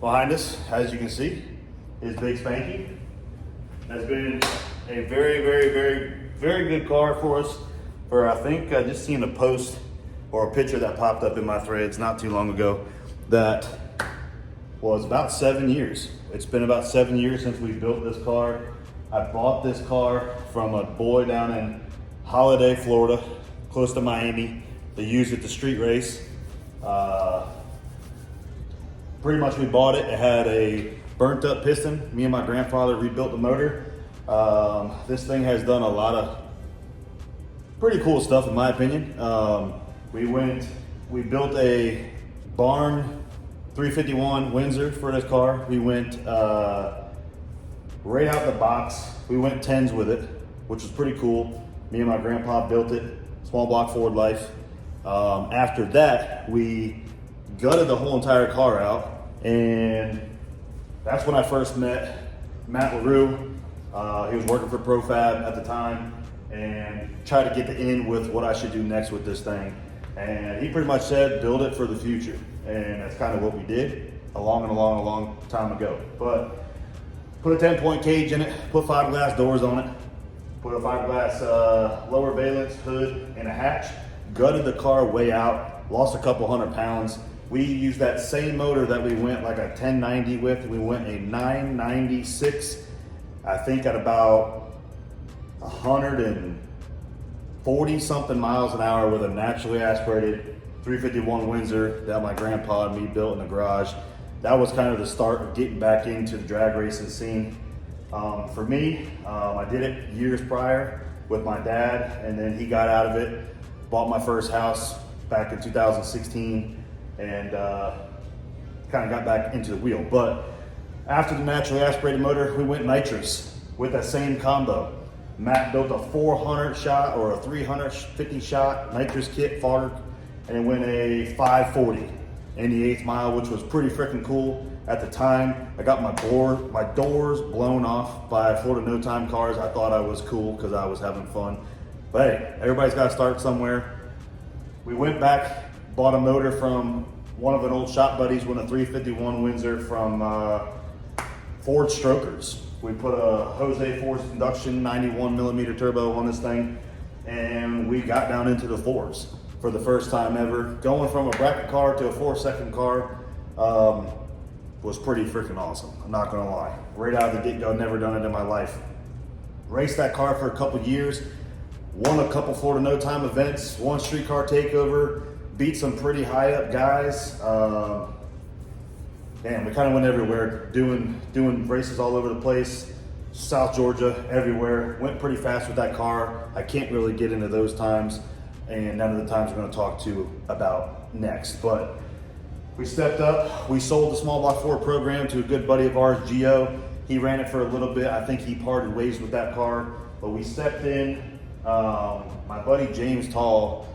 Behind us, as you can see, is Big Spanky. Has been a very good car for us for, I think, I just seen a post or a picture that popped up in my threads not too long ago that was about 7 years. It's been about 7 years since we built this car. I bought this car from a boy down in Holiday, Florida, close to Miami. They used it to street race. Pretty much we bought it. It had a burnt up piston. Me and my grandfather rebuilt the motor. This thing has done a lot of pretty cool stuff in my opinion. We built a barn 351 Windsor for this car. We went right out the box. We went 10s with it, which was pretty cool. Me and my grandpa built it, small block Ford life. After that, we gutted the whole entire car out, and that's when I first met Matt LaRue. He was working for ProFab at the time and tried to get in with what I should do next with this thing. And he pretty much said, build it for the future. And that's kind of what we did a long time ago. But put a 10-point cage in it, put fiberglass doors on it, put a fiberglass lower valence, hood, and a hatch, gutted the car way out, lost a couple 100 pounds. We used that same motor that we went like a 1090 with. We went a 996, I think at about 140 something miles an hour with a naturally aspirated 351 Windsor that my grandpa and me built in the garage. That was kind of the start of getting back into the drag racing scene. For me, I did it years prior with my dad, and then he got out of it, bought my first house back in 2016, and kind of got back into the wheel. But after the naturally aspirated motor, we went nitrous with that same combo. Matt built a 400 shot or a 350 shot nitrous kit farter, and it went a 540 in the 8th mile, which was pretty freaking cool. At the time, I got my doors blown off by Florida No Time cars. I thought I was cool because I was having fun. But hey, everybody's got to start somewhere. We went back, bought a motor from one of an old shop buddies with a 351 Windsor from Ford Strokers. We put a Jose Force induction 91 millimeter turbo on this thing, and we got down into the fours for the first time ever. Going from a bracket car to a 4-second car was pretty freaking awesome. I'm not gonna lie. Right out of the get-go, never done it in my life. Raced that car for a couple years, won a couple Florida No Time events, won street car takeover, beat some pretty high up guys. Damn, we kind of went everywhere, doing races all over the place, South Georgia, everywhere. Went pretty fast with that car. I can't really get into those times, and none of the times we're going to talk to about next. But we stepped up. We sold the small block Ford program to a good buddy of ours, Gio. He ran it for a little bit. I think he parted ways with that car, but we stepped in. My buddy James Tall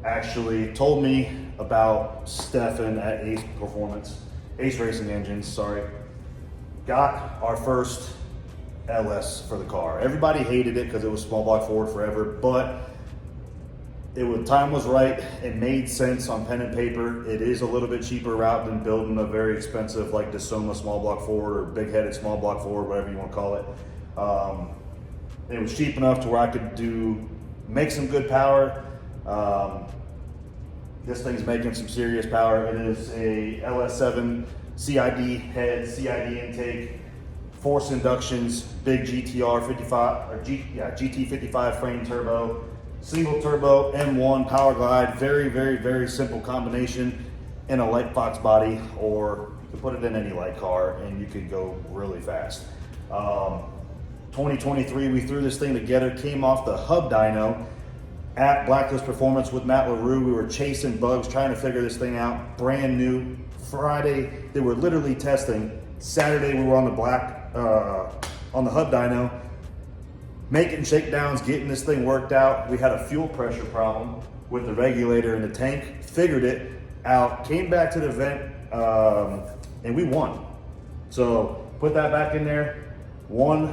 actually told me about Stefan at Ace Racing Engines, sorry. Got our first LS for the car. Everybody hated it because it was small block Ford forever, but time was right. It made sense on pen and paper. It is a little bit cheaper route than building a very expensive like DeSoma small block Ford or big headed small block Ford, whatever you want to call it. It was cheap enough to where I could make some good power. This thing's making some serious power. It is a LS7 CID head, CID intake, force inductions, big GTR 55 or GT55 frame turbo, single turbo M1 power glide. Very simple combination in a light box body, or you can put it in any light car and you could go really fast. 2023, we threw this thing together, came off the hub dyno at Blacklist Performance with Matt LaRue. We were chasing bugs, trying to figure this thing out. Brand new. Friday, they were literally testing. Saturday, we were on the hub dyno, making shakedowns, getting this thing worked out. We had a fuel pressure problem with the regulator in the tank. Figured it out. Came back to the event, and we won. So put that back in there. Won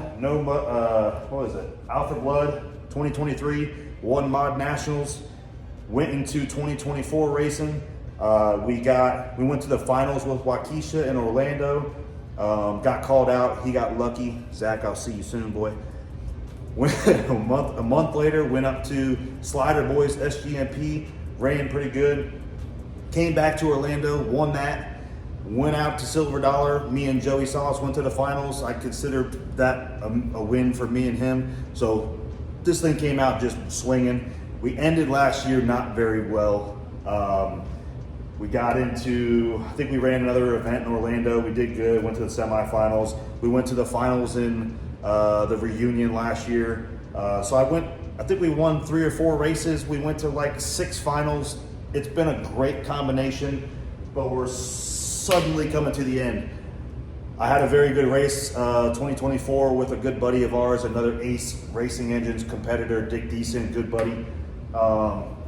Alpha Blood 2023. Won Mod Nationals, went into 2024 racing. We went to the finals with Waukesha in Orlando. Got called out. He got lucky. Zach, I'll see you soon, boy. A month later, went up to Slider Boys SGMP, ran pretty good. Came back to Orlando, won that. Went out to Silver Dollar. Me and Joey Sauce went to the finals. I consider that a win for me and him. So this thing came out just swinging. We ended last year not very well. We got into, I think we ran another event in Orlando. We did good, went to the semifinals. We went to the finals in the reunion last year. So I think we won 3 or 4 races. We went to like 6 finals. It's been a great combination, but we're suddenly coming to the end. I had a very good race, 2024, with a good buddy of ours, another Ace Racing Engines competitor, Dick Deason, good buddy.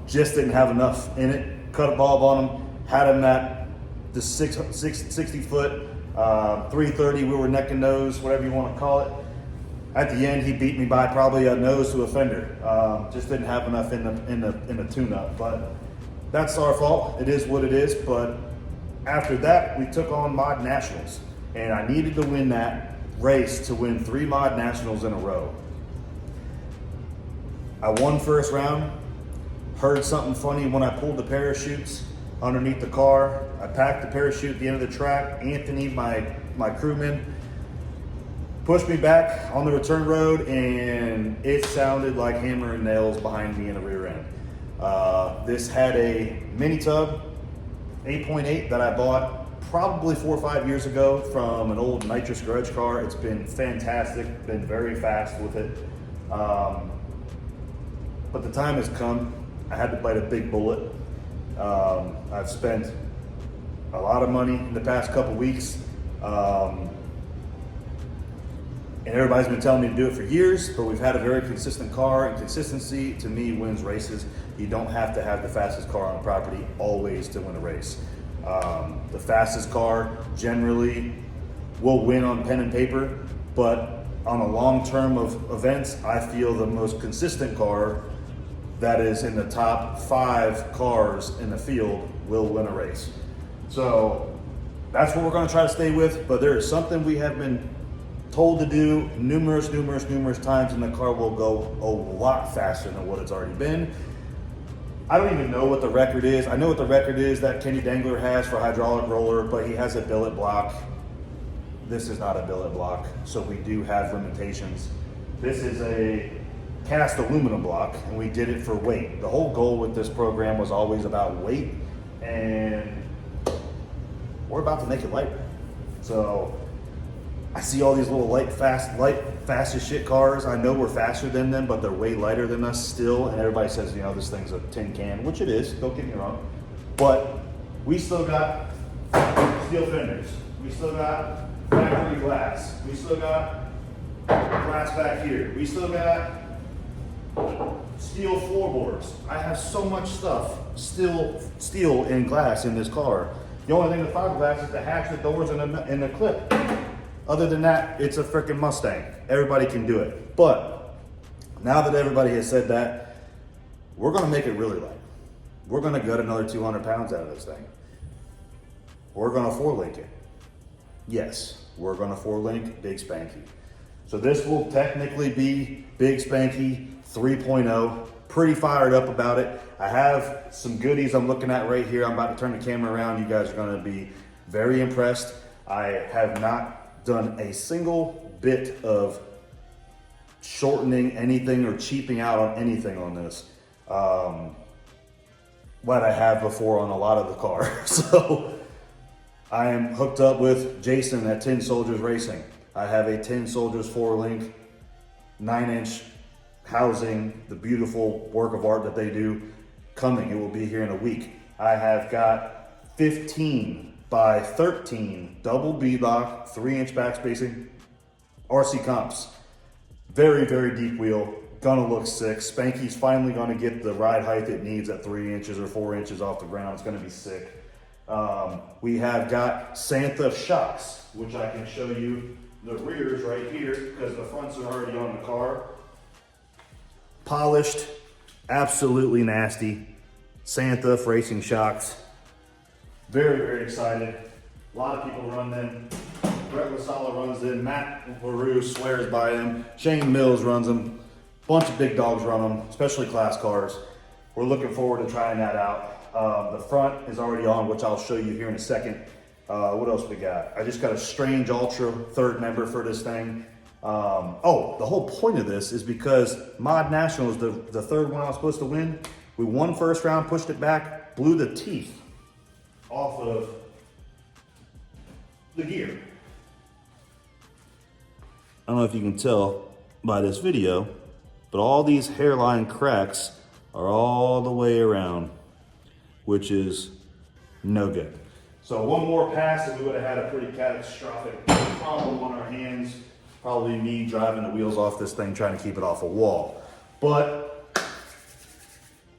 Just didn't have enough in it. Cut a bulb on him, had him at the 60 foot, 330. We were neck and nose, whatever you want to call it. At the end, he beat me by probably a nose to a fender. Just didn't have enough in the tune-up, but that's our fault. It is what it is. But after that, we took on Mod Nationals, and I needed to win that race to win 3 Mod Nationals in a row. I won first round. Heard something funny when I pulled the parachutes underneath the car. I packed the parachute at the end of the track. Anthony, my crewman, pushed me back on the return road, and it sounded like hammer and nails behind me in the rear end. This had a mini tub, 8.8, that I bought probably 4 or 5 years ago from an old nitrous grudge car. It's been fantastic, been very fast with it. But the time has come. I had to bite a big bullet. I've spent a lot of money in the past couple weeks. And everybody's been telling me to do it for years, but we've had a very consistent car, and consistency to me wins races. You don't have to have the fastest car on the property always to win a race. The fastest car generally will win on pen and paper, but on a long term of events, I feel the most consistent car that is in the top 5 cars in the field will win a race. So that's what we're going to try to stay with, but there is something we have been told to do numerous times, and the car will go a lot faster than what it's already been. I don't even know what the record is. I know what the record is that Kenny Dangler has for hydraulic roller, but he has a billet block. This is not a billet block, so we do have limitations. This is a cast aluminum block, and we did it for weight. The whole goal with this program was always about weight, and we're about to make it lighter. So I see all these little fast as shit cars. I know we're faster than them, but they're way lighter than us still. And everybody says, you know, this thing's a tin can, which it is, don't get me wrong. But we still got steel fenders. We still got factory glass. We still got glass back here. We still got steel floorboards. I have so much stuff, still steel and glass in this car. The only thing with fiberglass is the hatch, the doors, and the clip. Other than that, it's a freaking Mustang. Everybody can do it. But now that everybody has said that, we're gonna make it really light. We're gonna gut another 200 pounds out of this thing. We're gonna 4-link it. Yes, we're gonna 4-link Big Spanky. So this will technically be Big Spanky 3.0. Pretty fired up about it. I have some goodies I'm looking at right here. I'm about to turn the camera around. You guys are gonna be very impressed. I have not done a single bit of shortening anything or cheaping out on anything on this, what I have before on a lot of the car. So I am hooked up with Jason at Tin Soldiers Racing. I have a Tin Soldiers 4-link 9-inch housing, the beautiful work of art that they do, coming. It will be here in a week. I have got 15 by 13 double beadlock, 3-inch back spacing, RC comps. Very deep wheel, gonna look sick. Spanky's finally gonna get the ride height it needs at 3 inches or 4 inches off the ground. It's gonna be sick. We have got Santa shocks, which I can show you the rears right here because the fronts are already on the car. Polished, absolutely nasty. Santa racing shocks. Very, very excited. A lot of people run them. Brett Lasala runs them. Matt LaRue swears by them. Shane Mills runs them. Bunch of big dogs run them, especially class cars. We're looking forward to trying that out. The front is already on, which I'll show you here in a second. What else we got? I just got a Strange Ultra third member for this thing. Oh, the whole point of this is because Mod National is the third one I was supposed to win. We won first round, pushed it back, blew the teeth off of the gear. I don't know if you can tell by this video, but all these hairline cracks are all the way around, which is no good. So one more pass and we would have had a pretty catastrophic problem on our hands. Probably me driving the wheels off this thing, trying to keep it off a wall. But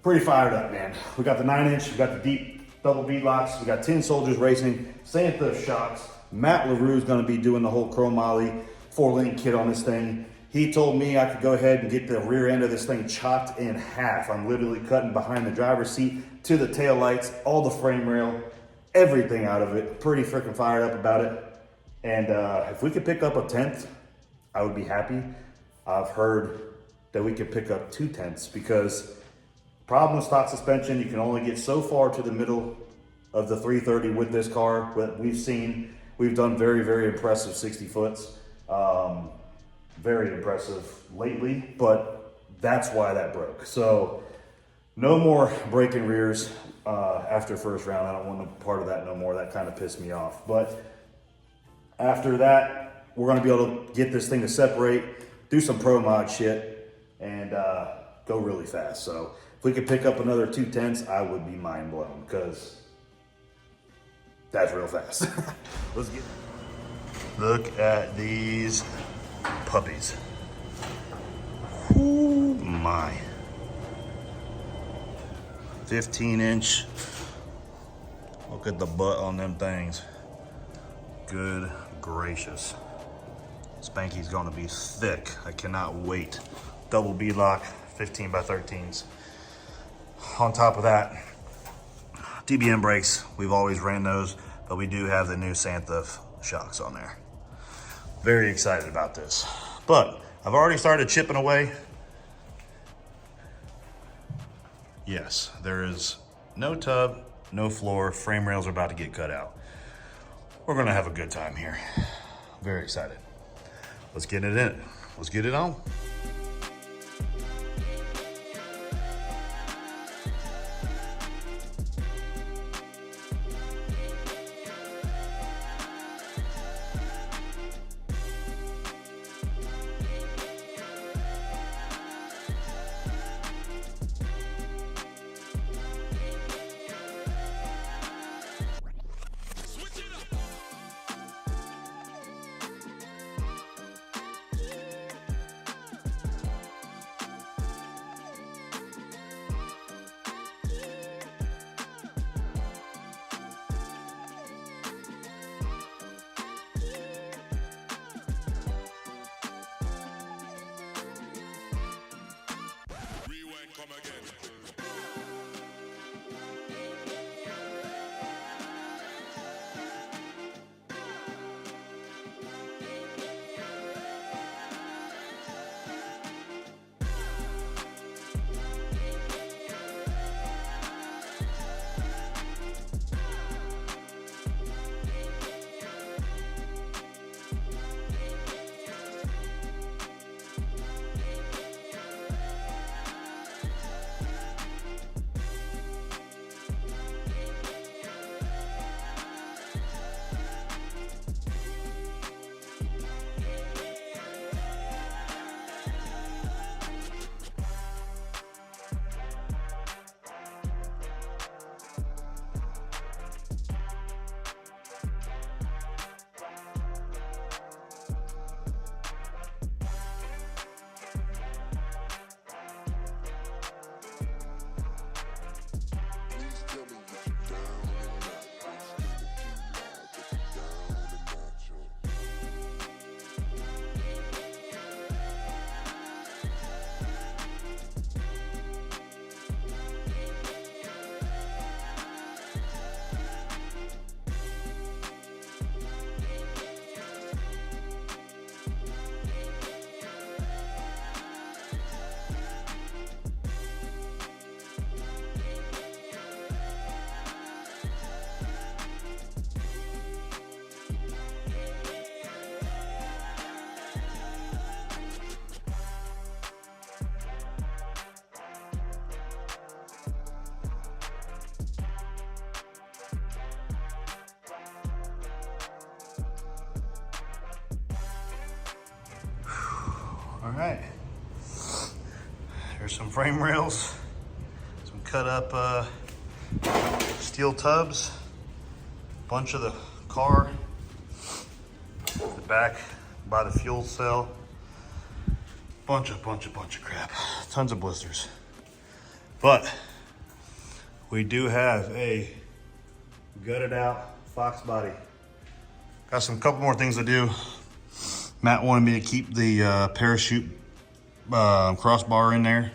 pretty fired up, man. We got the 9-inch, we got the deep double bead locks, we got 10 Soldiers Racing, Santa shocks. Matt LaRue is gonna be doing the whole chromoly 4-link kit on this thing. He told me I could go ahead and get the rear end of this thing chopped in half. I'm literally cutting behind the driver's seat to the tail lights, all the frame rail, everything out of it. Pretty freaking fired up about it. And if we could pick up a 10th, I would be happy. I've heard that we could pick up 2 tenths because problem with stock suspension, you can only get so far to the middle of the 330 with this car. But we've done very, very impressive 60 foots. Very impressive lately, but that's why that broke. So no more breaking rears after first round. I don't want no part of that no more. That kind of pissed me off. But after that, we're gonna be able to get this thing to separate, do some pro mod shit, and go really fast. So if we could pick up another 2 tenths, I would be mind blown because that's real fast. Let's get. Look at these puppies. Ooh, my. 15-inch. Look at the butt on them things. Good gracious. Spanky's gonna be thick. I cannot wait. Double bead lock, 15 by 13s. On top of that, TBM brakes. We've always ran those, but we do have the new Santa shocks on there. Very excited about this. But I've already started chipping away. Yes, there is no tub, no floor. Frame rails are about to get cut out. We're gonna have a good time here. Very excited. Let's get it in. Let's get it on. All right. Here's some frame rails, some cut up steel tubs, bunch of the car, the back by the fuel cell, bunch of crap, tons of blisters. But we do have a gutted out Fox body. Got some couple more things to do. Matt wanted me to keep the parachute crossbar in there.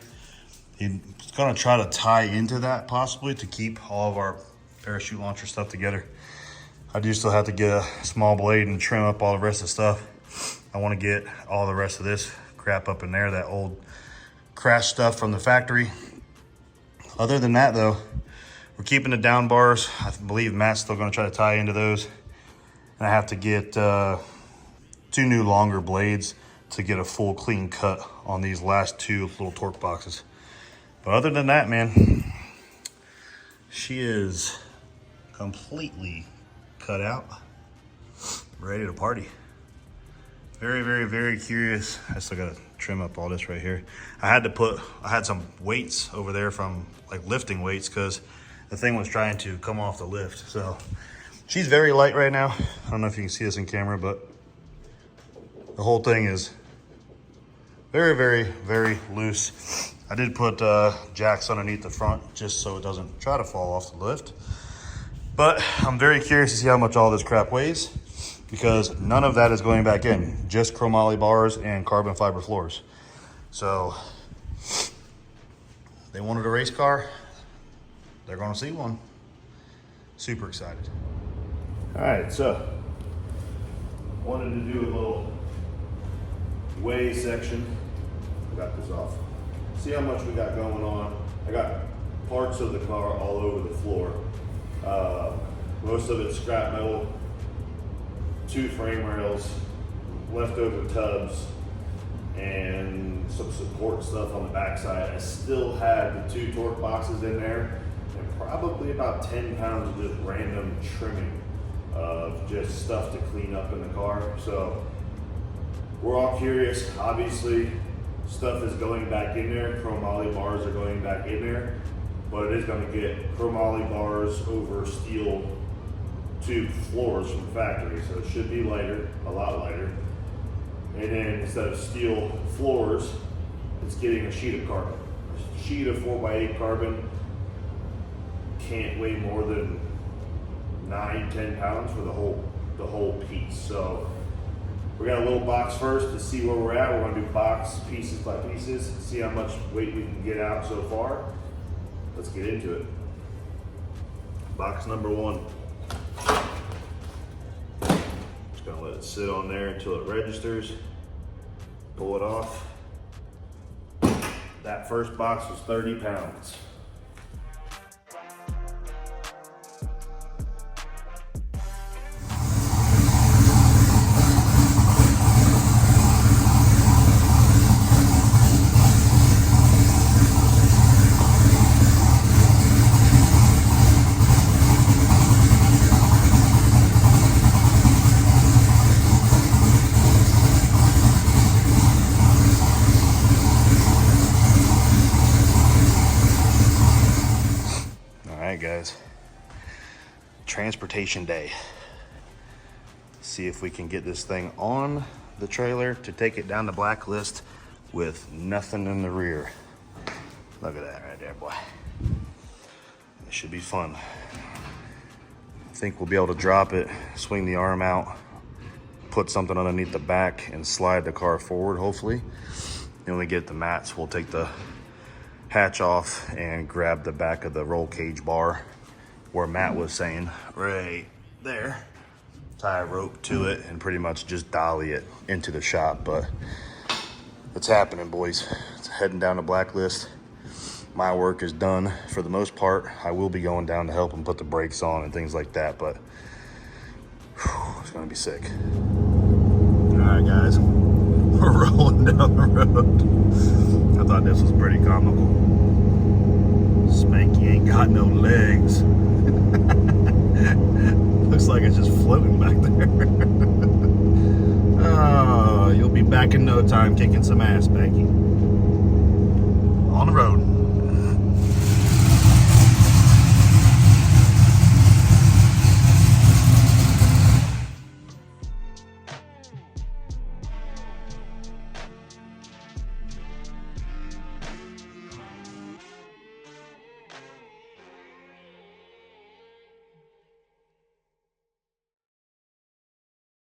He's gonna try to tie into that possibly to keep all of our parachute launcher stuff together. I do still have to get a small blade and trim up all the rest of the stuff. I want to get all the rest of this crap up in there, that old crash stuff from the factory. Other than that though, we're keeping the down bars. I believe Matt's still gonna try to tie into those. And I have to get 2 new longer blades to get a full clean cut on these last 2 little torque boxes. But other than that, man, she is completely cut out, ready to party. Very curious. I still gotta trim up all this right here. I had some weights over there from like lifting weights because the thing was trying to come off the lift. So she's very light right now. I don't know if you can see this in camera, but the whole thing is very loose. I did put jacks underneath the front just so it doesn't try to fall off the lift. But I'm very curious to see how much all this crap weighs because none of that is going back in, just chromoly bars and carbon fiber floors. So they wanted a race car, they're gonna see one. Super excited. All right, so wanted to do a little weigh section. I got this off. See how much we got going on. I got parts of the car all over the floor. Most of it's scrap metal, 2 frame rails, leftover tubs, and some support stuff on the backside. I still had the 2 torque boxes in there and probably about 10 pounds of just random trimming of just stuff to clean up in the car. So we're all curious. Obviously, stuff is going back in there. Chromoly bars are going back in there, but it is going to get chromoly bars over steel tube floors from the factory. So it should be lighter, a lot lighter. And then instead of steel floors, it's getting a sheet of carbon. A sheet of 4x8 carbon can't weigh more than 9-10 pounds for the whole piece. So we got a little box first to see where we're at. We're gonna do box pieces by pieces, see how much weight we can get out so far. Let's get into it. Box number 1. Just gonna let it sit on there until it registers. Pull it off. That first box was 30 pounds. Guys, transportation day. See if we can get this thing on the trailer to take it down the blacklist with nothing in the rear. Look at that right there, boy. It should be fun. I think we'll be able to drop it, swing the arm out, put something underneath the back and slide the car forward, hopefully. Then when we get the mats, we'll take the hatch off and grab the back of the roll cage bar where Matt was saying, right there. Tie a rope to it and pretty much just dolly it into the shop. But it's happening, boys. It's heading down the blacklist. My work is done for the most part. I will be going down to help him put the brakes on and things like that, but whew, it's gonna be sick. All right, guys, we're rolling down the road. I thought this was pretty comical. Spanky ain't got no legs. Looks like it's just floating back there. Oh, you'll be back. back in no time kicking some ass, Spanky. On the road.